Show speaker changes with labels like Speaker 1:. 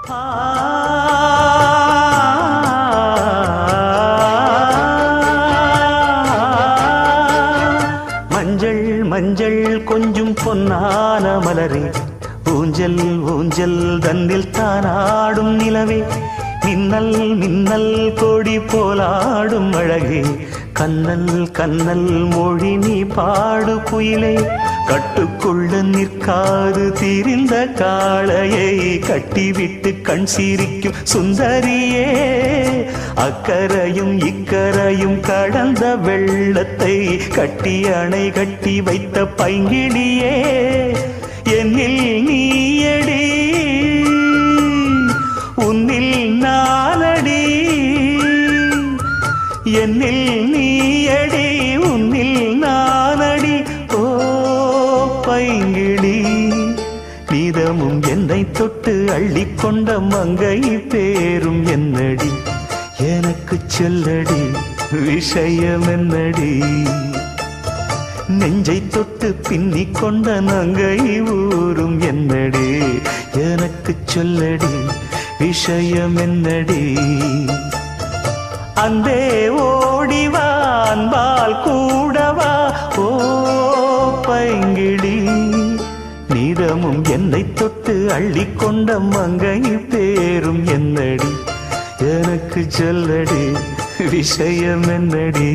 Speaker 1: மஞ்சள் மஞ்சள் கொஞ்சம் பொன்னான மலரே, ஊஞ்சல் ஊஞ்சல் தன்னில் தானாடும் நிலவே, மின்னல் மின்னல் கொடி போலாடும் அழகே, கண்ணல் கண்ணல் மொழி நீ பாடு குயிலே, கட்டுக்குள்ள நிற்காது திரிந்த காளையை கட்டிவிட்டு கண் சிரிக்கும் சுந்தரியே, அக்கரையும் இக்கரையும் கடந்த வெள்ளத்தை கட்டி அணை கட்டி வைத்த பைங்கிளியே, என்னில் நீயடி உன்னில் நானடி, என்னில் நீயடி உன்னில் நானடி, ஓ பைங்கிளி நீதமும் என்னை தொட்டு அள்ளிக்கொண்ட மங்கை பேரும் என்னடி, எனக்கு சொல்லடி விஷயம் என்னடி, நெஞ்சை தொட்டு பின்னிக் கொண்ட நங்கை ஊரும் என்னடி, எனக்கு சொல்லடி விஷயம் என்னடி, அந்தே ஓடிவா அன்பால் கூடவா, ஓ பைங்கிளி நீதமும் என்னை தொட்டு அள்ளிக்கொண்ட மங்கை பேரும் என்னடி, எனக்கு சொல்லடி விஷயம் என்னடி.